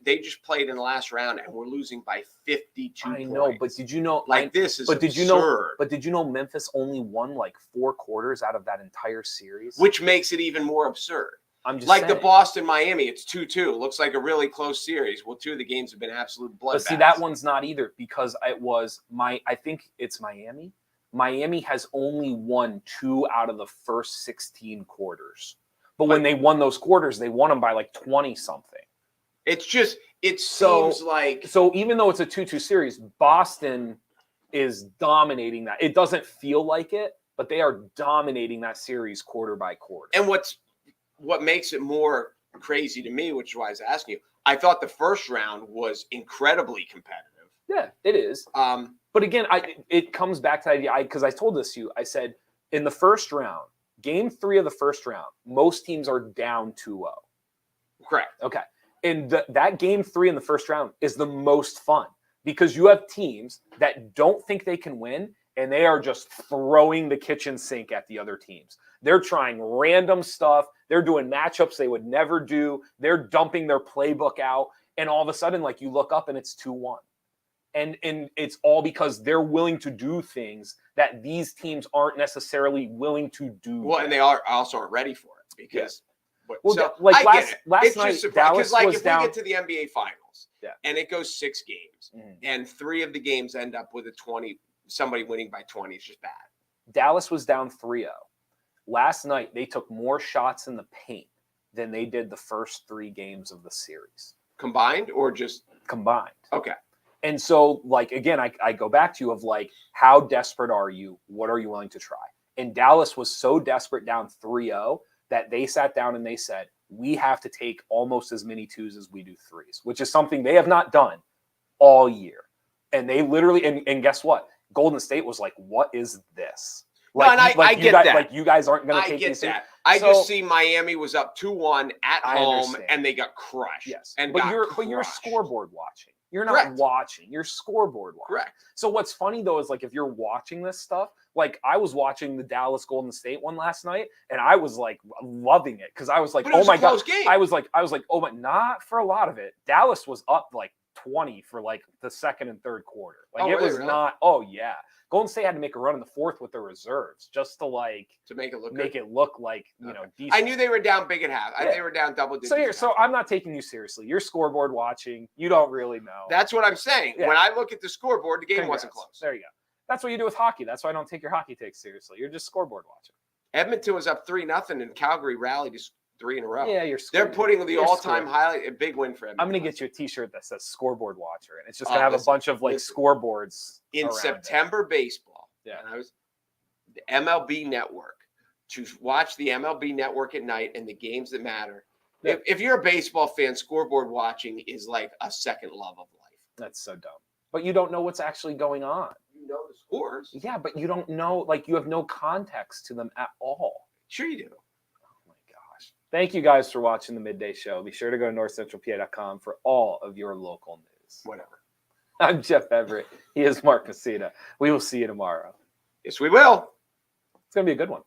They just played in the last round and we're losing by 52 points. I know, but did you know this is absurd. Did you know Memphis only won like 4 quarters out of that entire series? Which makes it even more absurd. I'm just like saying. The Boston-Miami, it's 2-2. Looks like a really close series. Well, 2 of the games have been absolute bloodbaths. But see, that one's not either because I think it's Miami. Miami has only won 2 out of the first 16 quarters. But when they won those quarters, they won them by like 20-something. Seems like... So even though it's a 2-2 series, Boston is dominating that. It doesn't feel like it, but they are dominating that series quarter by quarter. And what makes it more crazy to me, which is why I was asking you, I thought the first round was incredibly competitive. Yeah, it is. But again, it comes back to the idea, because I told this to you. I said, in the first round, game 3 of the first round, most teams are down 2-0. Correct. Okay. And that game 3 in the first round is the most fun because you have teams that don't think they can win, and they are just throwing the kitchen sink at the other teams. They're trying random stuff. They're doing matchups they would never do. They're dumping their playbook out. And all of a sudden, like, you look up and it's 2-1. And it's all because they're willing to do things that these teams aren't necessarily willing to do. Well, and they also aren't ready for it because. Yeah. Well, so, like last night, Dallas like was if down. we get to the NBA Finals, and it goes 6 games, and 3 of the games end up with somebody winning by 20, it's just bad. Dallas was down 3-0. Last night, they took more shots in the paint than they did the first 3 games of the series. Combined or just combined? Okay. And so, like, again, I go back to you of like, how desperate are you? What are you willing to try? And Dallas was so desperate down 3-0 that they sat down and they said, we have to take almost as many 2s as we do 3s, which is something they have not done all year. And they literally, and guess what? Golden State was like, what is this? Like, no, and I get that. Like, you guys aren't going to take these that. I just see Miami was up 2-1 at home, and they got crushed. Yes, and but you're scoreboard watching. You're not watching. You're scoreboard watching. Correct. So what's funny, though, is like if you're watching this stuff, like I was watching the Dallas Golden State one last night, and I was like loving it because I was like, oh my God. Game. I was like, oh my, not for a lot of it. Dallas was up like 20 for like the second and third quarter. Like Oh, it were they was really? not. Oh yeah, Golden State had to make a run in the fourth with their reserves just to like to make it look make good. it look like decent. I knew they were down big at half. Yeah. They were down double digits. So here, at so half. I'm not taking you seriously. You're scoreboard watching. You don't really know. That's what I'm saying. Yeah. When I look at the scoreboard, the game Congrats. wasn't close. There you go. That's what you do with hockey. That's why I don't take your hockey takes seriously. You're just scoreboard watching. Edmonton was up 3-0, and Calgary rallied just 3 in a row. Yeah, They're putting the all-time scoring. highlight, a big win for Edmonton. I'm gonna get you a T-shirt that says "Scoreboard Watcher," and it's just Oh, gonna have listen, a bunch of like scoreboards in around it. September baseball. Yeah. And I was the MLB Network to watch the MLB Network at night and the games that matter. Yeah. If you're a baseball fan, scoreboard watching is like a second love of life. That's so dumb. But you don't know what's actually going on. You know the scores. Yeah, but you don't know. Like you have no context to them at all. Sure you do. Oh my gosh! Thank you guys for watching the Midday Show. Be sure to go to NorthcentralPa.com for all of your local news. Whatever. I'm Jeff Everett. He is Mark Messina. We will see you tomorrow. Yes, we will. It's gonna be a good one.